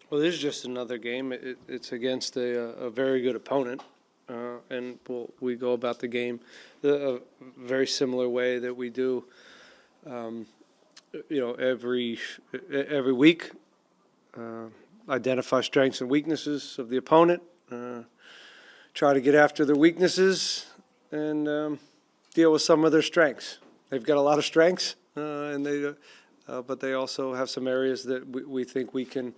Well, this is just another game. It's against a very good opponent, and we go about the game a very similar way that we do, um, every week. Identify strengths and weaknesses of the opponent. Try to get after their weaknesses and deal with some of their strengths. They've got a lot of strengths, but they also have some areas that we think we can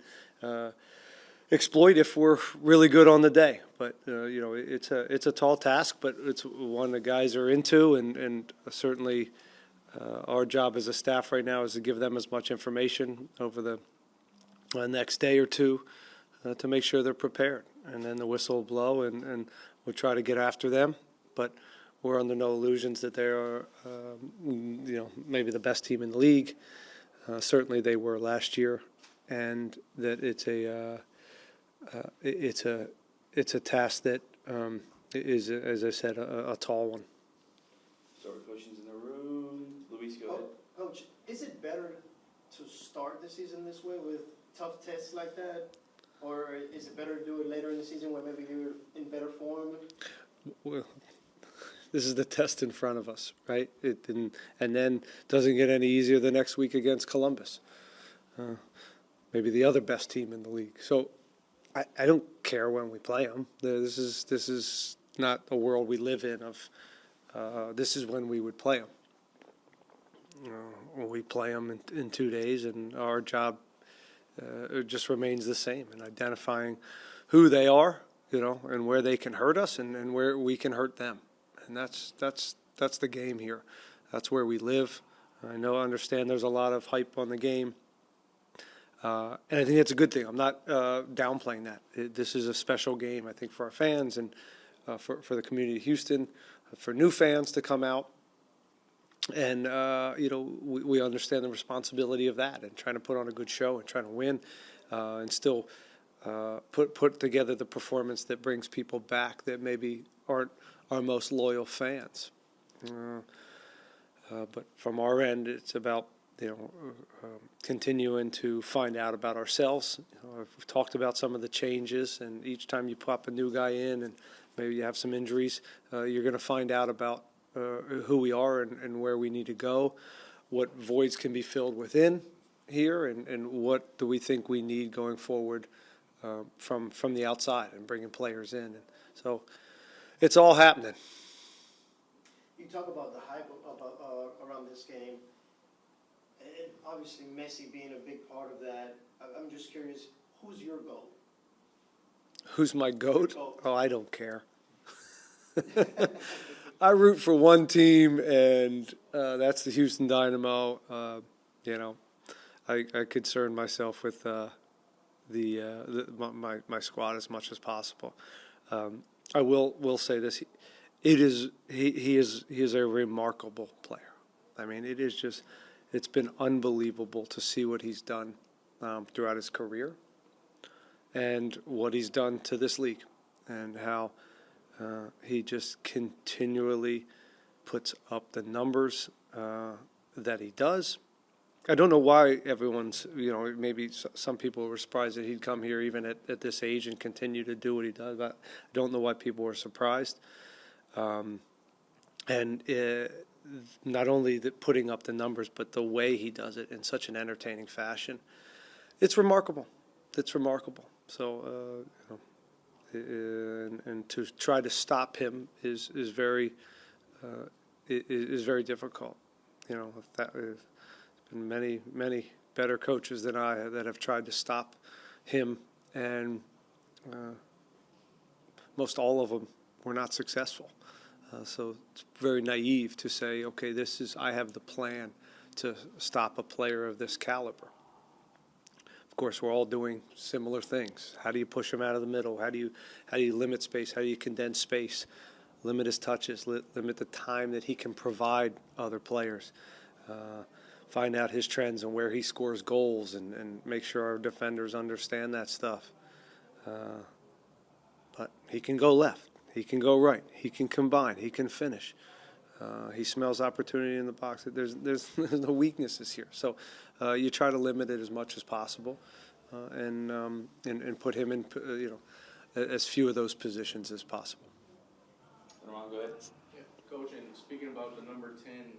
exploit if we're really good on the day. But it's a tall task, but it's one the guys are into, and certainly our job as a staff right now is to give them as much information over the next day or two to make sure they're prepared. And then the whistle will blow, and we'll try to get after them. But we're under no illusions that they are, maybe the best team in the league. Certainly they were last year, and that it's a task that is, as I said, a tall one. Start with questions in the room. Luis, go ahead. Coach, is it better to start the season this way with tough tests like that? Or is it better to do it later in the season when maybe you're in better form? Well, this is the test in front of us, right? And then doesn't get any easier the next week against Columbus, maybe the other best team in the league. So I don't care when we play them. This is not a world we live in. This is when we would play them. We play them in 2 days, and our job it just remains the same in identifying who they are, and where they can hurt us and where we can hurt them. And that's the game here. That's where we live. I understand there's a lot of hype on the game. And I think that's a good thing. I'm not downplaying that. This is a special game, I think, for our fans and for the community of Houston, for new fans to come out. And, we understand the responsibility of that and trying to put on a good show and trying to win and still put together the performance that brings people back that maybe aren't our most loyal fans. But from our end, it's about, continuing to find out about ourselves. We've talked about some of the changes, and each time you pop a new guy in and maybe you have some injuries, you're going to find out about who we are and where we need to go, what voids can be filled within here, and what do we think we need going forward from the outside and bringing players in. And so it's all happening. You talk about the hype around this game, and obviously Messi being a big part of that. I'm just curious, who's your GOAT? Who's my GOAT? Oh, I don't care. I root for one team, and that's the Houston Dynamo. I concern myself with my squad as much as possible. I will say this: he is a remarkable player. I mean, it's been unbelievable to see what he's done throughout his career, and what he's done to this league, and how he just continually puts up the numbers that he does. I don't know why everyone's, maybe some people were surprised that he'd come here even at this age and continue to do what he does, but I don't know why people were surprised. And not only putting up the numbers, but the way he does it in such an entertaining fashion. It's remarkable. It's remarkable. So, and to try to stop him is very difficult. There's been many better coaches than I that have tried to stop him, and most all of them were not successful. So it's very naive to say, okay, I have the plan to stop a player of this caliber. Of course, we're all doing similar things. How do you push him out of the middle? How do you limit space? How do you condense space? Limit his touches. Limit the time that he can provide other players. Find out his trends and where he scores goals, and make sure our defenders understand that stuff. But he can go left. He can go right. He can combine. He can finish. He smells opportunity in the box. There's no weaknesses here. So you try to limit it as much as possible. and put him in, as few of those positions as possible. Ramon, go ahead. Yeah, Coach, and speaking about the number 10,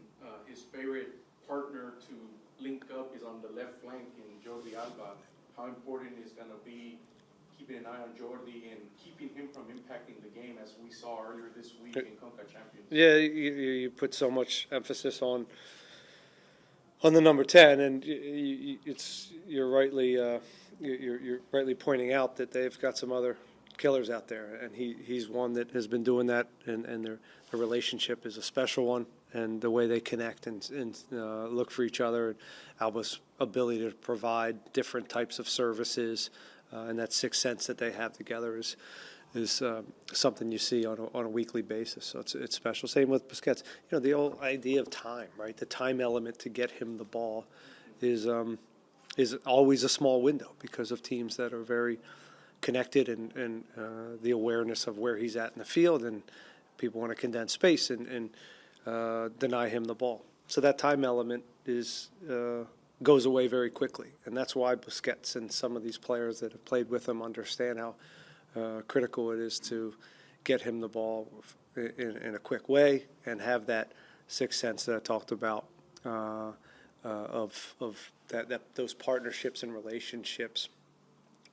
his favorite partner to link up is on the left flank in Jordi Alba. How important is going to be keeping an eye on Jordi and keeping him from impacting the game, as we saw earlier this week in CONCACAF Champions? Yeah, you put so much emphasis on the number 10, and you're rightly pointing out that they've got some other killers out there, and he's one that has been doing that, and their relationship is a special one, and the way they connect and look for each other, and Alba's ability to provide different types of services, and that sixth sense that they have together is something you see on a weekly basis. So it's special. Same with Busquets. The whole idea of time, right? The time element to get him the ball is always a small window because of teams that are very connected and the awareness of where he's at in the field, and people want to condense space and deny him the ball. So that time element goes away very quickly, and that's why Busquets and some of these players that have played with him understand how critical it is to get him the ball in a quick way and have that sixth sense that I talked about of those partnerships and relationships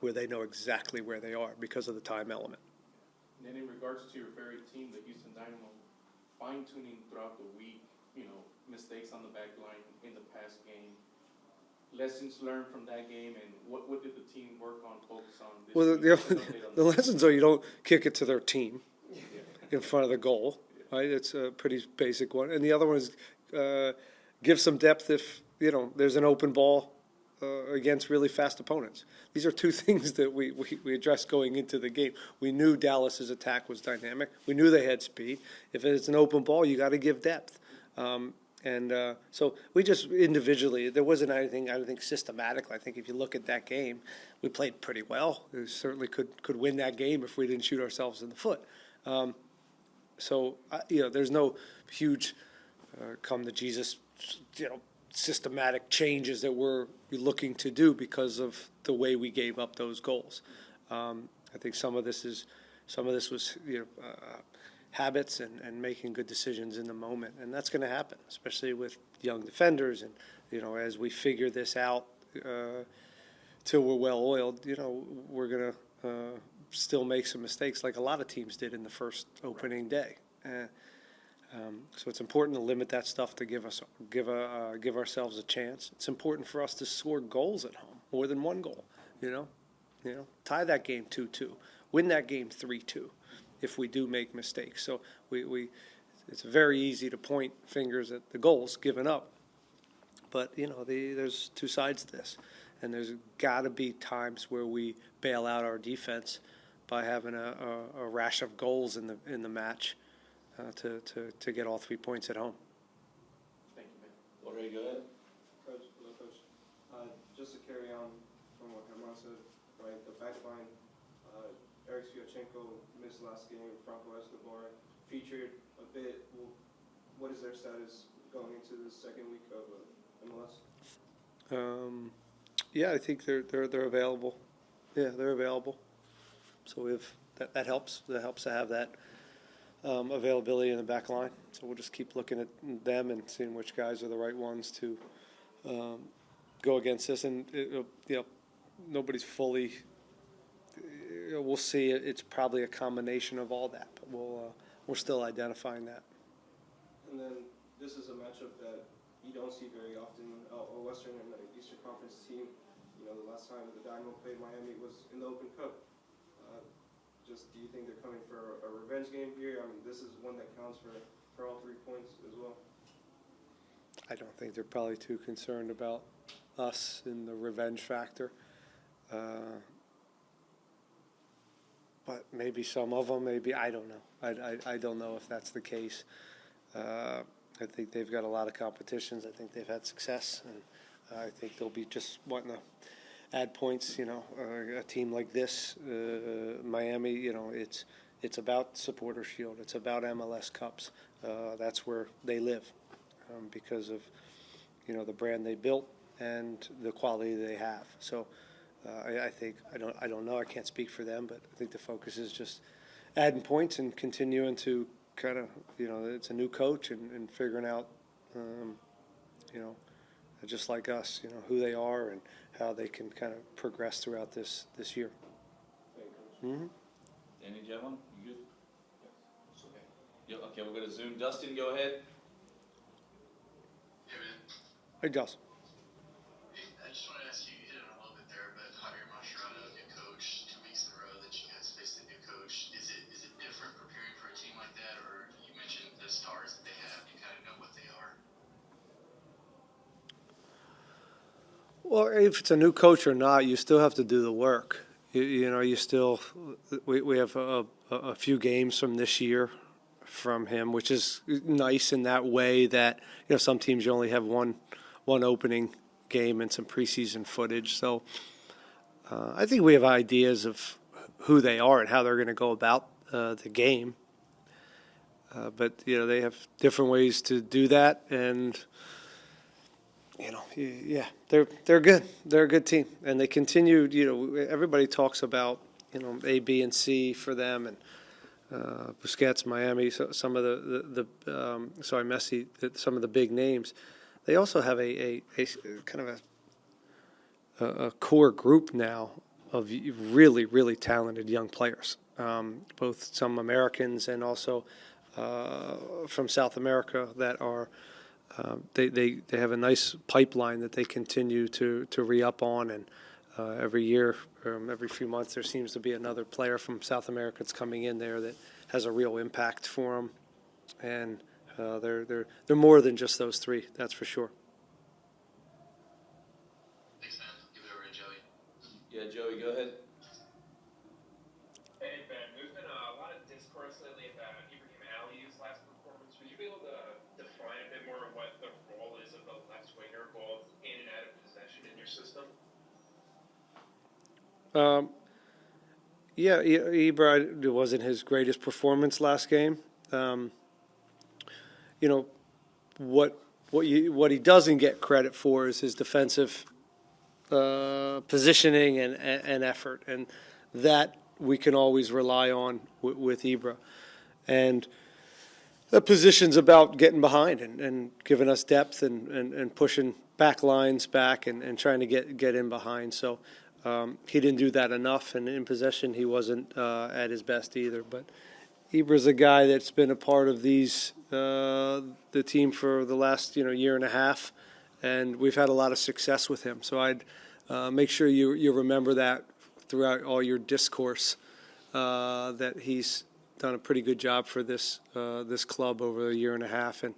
where they know exactly where they are because of the time element. And then in regards to your favorite team, the Houston Dynamo, fine-tuning throughout the week, mistakes on the back line in the past game, lessons learned from that game, and what did the team work on, focus on this week? The lessons are you don't kick it to their team in front of the goal, right? It's a pretty basic one. And the other one is give some depth if, there's an open ball against really fast opponents. These are two things that we addressed going into the game. We knew Dallas's attack was dynamic. We knew they had speed. If it's an open ball, you got to give depth. So we just individually, there wasn't anything, I don't think, systematic. I think if you look at that game, we played pretty well. We certainly could win that game if we didn't shoot ourselves in the foot. There's no huge come to Jesus, systematic changes that we're looking to do because of the way we gave up those goals. I think some of this was habits and making good decisions in the moment, and that's going to happen, especially with young defenders. And as we figure this out till we're well oiled, we're going to still make some mistakes like a lot of teams did in the first opening day. So it's important to limit that stuff to give ourselves a chance. It's important for us to score goals at home, more than one goal. Tie that game 2-2, win that game 3-2. If we do make mistakes, so it's very easy to point fingers at the goals given up, but there's two sides to this, and there's got to be times where we bail out our defense by having a rash of goals in the match. To get all 3 points at home. Thank you, man. Already go ahead. Coach, just to carry on from what Herman said, right, the back line, Eric Sviatchenko missed last game, Franco Escobar featured a bit. What is their status going into the second week of MLS? Yeah, I think they're available. Yeah, they're available. So that helps. That helps to have that availability in the back line. So we'll just keep looking at them and seeing which guys are the right ones to go against this. And nobody's fully. We'll see. It's probably a combination of all that, but we're still identifying that. And then this is a matchup that you don't see very often. A Western and an Eastern Conference team. The last time the Dynamo played Miami was in the Open Cup. Do you think they're coming for a revenge game here? I mean, this is one that counts for all 3 points as well. I don't think they're probably too concerned about us in the revenge factor. But maybe some of them, maybe, I don't know. I don't know if that's the case. I think they've got a lot of competitions. I think they've had success, and I think they'll be just wanting to add points. A team like this, Miami, it's about Supporter Shield. It's about MLS Cups. That's where they live because of, the brand they built and the quality they have. So I think I don't know. I can't speak for them, but I think the focus is just adding points and continuing to kind of, it's a new coach and figuring out, you know, just like us, who they are and how they can kind of progress throughout this year. Mm-hmm. Danny, do you have one? You good? It's okay. Yep, okay, we'll go to Zoom. Dustin, go ahead. Hey man, Hey, Gus. hey, I just want to ask you, you hit on it a little bit there, but Javier Mascherano, new coach, 2 weeks in a row that you guys faced a new coach. Is it different preparing for a team like that, or you mentioned the stars that they have, you kind of know what they are? Well, if it's a new coach or not, you still have to do the work. You still, we have a few games from this year from him, which is nice in that way that, some teams you only have one opening game and some preseason footage. So I think we have ideas of who they are and how they're going to go about the game. But, they have different ways to do that. And, yeah, they're good. They're a good team. And they continue, everybody talks about, A, B, and C for them. And Busquets, Miami, some of Messi, some of the big names. They also have a kind of a core group now of really, really talented young players, both some Americans and also from South America that are they have a nice pipeline that they continue to re-up on, and every year, every few months, there seems to be another player from South America that's coming in there that has a real impact for them, and they're more than just those three, that's for sure. Thanks, man. Give it over to Joey. Yeah, Joey, go ahead. Hey Ben, there's been a lot of discourse lately about Ibrahim Ali's last performance. Would you be able to define a bit more what the role is of the left winger, both in and out of possession in your system? Yeah, Ibra, it wasn't his greatest performance last game. What he doesn't get credit for is his defensive positioning and effort, and that we can always rely on with Ibra. And the position's about getting behind and giving us depth and pushing back lines back and trying to get in behind. So he didn't do that enough, and in possession he wasn't at his best either. But Ibra's a guy that's been a part of the team for the last year and a half, and we've had a lot of success with him. So I'd make sure you remember that throughout all your discourse, that he's done a pretty good job for this club over a year and a half, and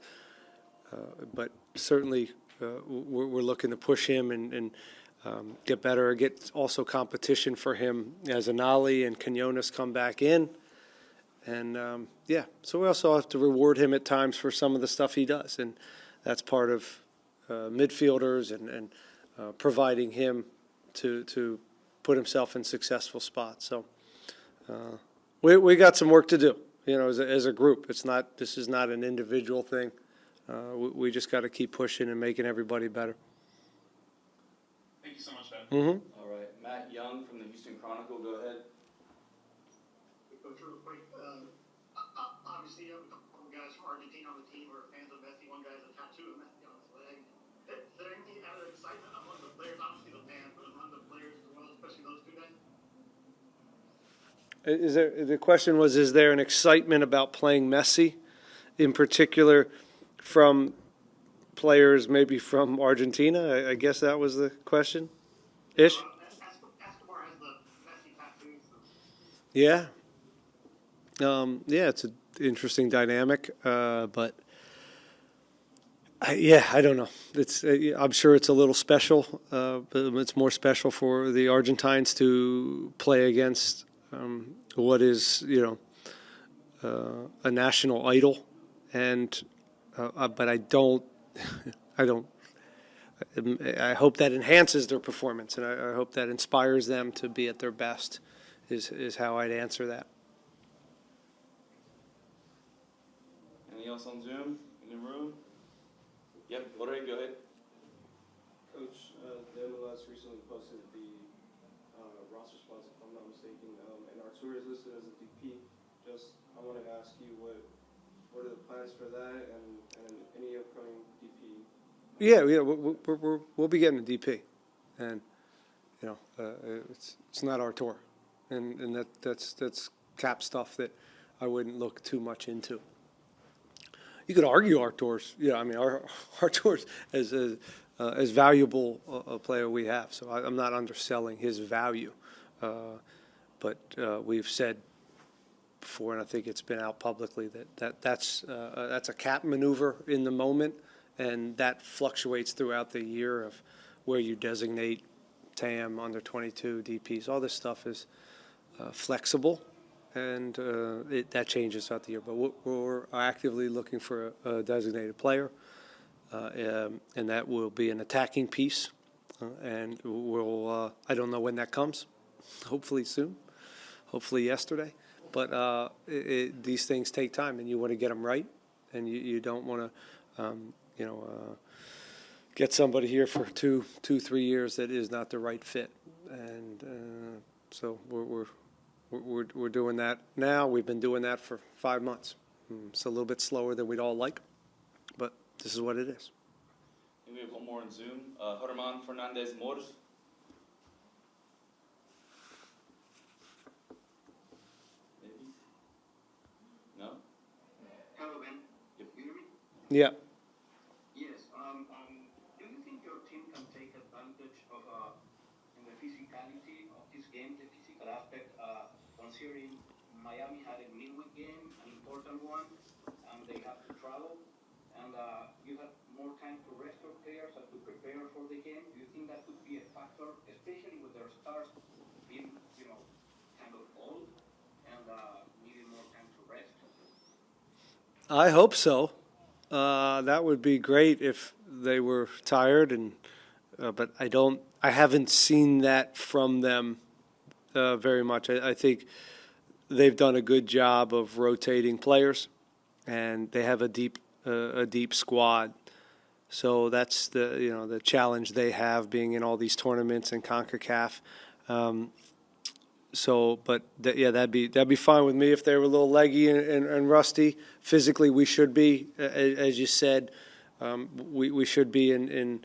but certainly we're looking to push him and get better, get also competition for him as Anali and Quinones come back in. And, so we also have to reward him at times for some of the stuff he does. And that's part of midfielders and providing him to put himself in successful spots. So we got some work to do, as a group. This is not an individual thing. We just got to keep pushing and making everybody better. Thank you so much, Ben. Mm-hmm. All right, Matt Young from the Houston Chronicle, go ahead. Coach, real quick, obviously you have a couple guys from Argentina on the team who are fans of Messi. One guy has a tattoo of Messi on his leg. Is there any added excitement among the players? Obviously the fans, but among the players as well, especially those two guys? The question was, is there an excitement about playing Messi, in particular from players maybe from Argentina? I guess that was the question. Ish? Escobar has the Messi tattoo. So. Yeah. It's an interesting dynamic, but I don't know. I'm sure it's a little special, but it's more special for the Argentines to play against what is, a national idol, and but I don't. I hope that enhances their performance, and I hope that inspires them to be at their best. Is how I'd answer that. Anything else on Zoom in the room? Yep, Jorge, go ahead. Coach, the MLS recently posted the Toure is listed as a DP. Just, I wanted to ask you what are the plans for that and any upcoming DP? Yeah, we'll be getting a DP, and it's not our tour, and that's cap stuff that I wouldn't look too much into. You could argue our tours, I mean our tours as valuable a player we have. So I'm not underselling his value, but we've said before, and I think it's been out publicly that's a cap maneuver in the moment, and that fluctuates throughout the year of where you designate TAM, under 22, DPs. All this stuff is flexible, and that changes throughout the year. But we're actively looking for a designated player, and that will be an attacking piece. And we'll I don't know when that comes. Hopefully soon. Hopefully yesterday. But these things take time, and you want to get them right, and you don't want to get somebody here for 3 years that is not the right fit. And so we're doing that now. We've been doing that for 5 months. It's a little bit slower than we'd all like, but this is what it is. And we have one more on Zoom. Herman Fernandez Mors. Maybe? No? Hello, Ben. Yep. You hear me? Yeah. Yes. Do you think your team can take advantage of in the physicality of this game, the physical aspect, considering Miami had a midweek game, an important one, and they have to travel, and you have more time to rest your players and to prepare for the game? Do you think that could be a factor, especially with their stars being, kind of old and needing more time to rest? I hope so. That would be great if they were tired, but I haven't seen that from them very much. I think they've done a good job of rotating players, and they have a deep squad. So that's the challenge they have, being in all these tournaments and CONCACAF. That'd be fine with me if they were a little leggy and rusty. Physically, we should be, as you said, we should be in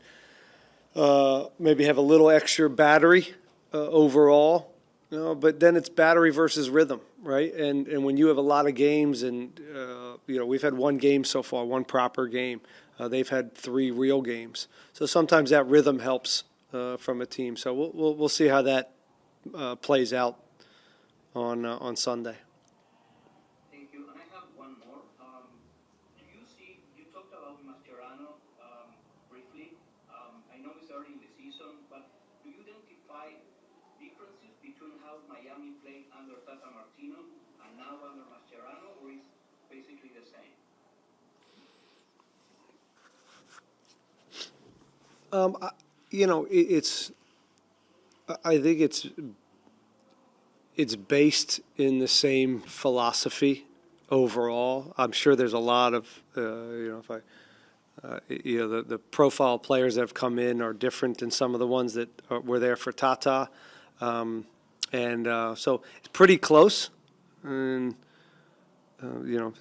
maybe have a little extra battery overall. But then it's battery versus rhythm, right? And when you have a lot of games, and we've had one game so far, one proper game. They've had 3 real games, so sometimes that rhythm helps from a team. So we'll see how that plays out on Sunday. Thank you. And I have one more. You talked about Mascherano briefly. I know it's early in the season, but do you identify differences between how Miami played under Tata Martino and now under Mascherano, or is basically the same? I think it's based in the same philosophy overall. I'm sure there's a lot of the profile players that have come in are different than some of the ones that were there for Tata, so it's pretty close, and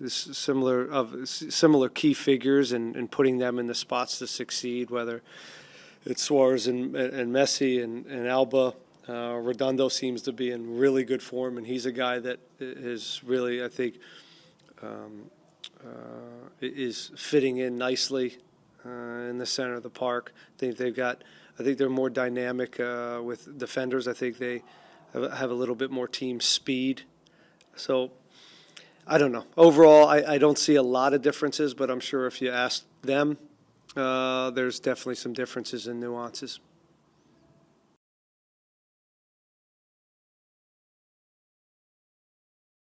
similar key figures and putting them in the spots to succeed, whether it's Suarez and Messi and Alba. Redondo seems to be in really good form, and he's a guy that is really, I think, is fitting in nicely in the center of the park. I think they're more dynamic with defenders. I think they have a little bit more team speed. So I don't know. Overall, I don't see a lot of differences, but I'm sure if you ask them, there's definitely some differences and nuances.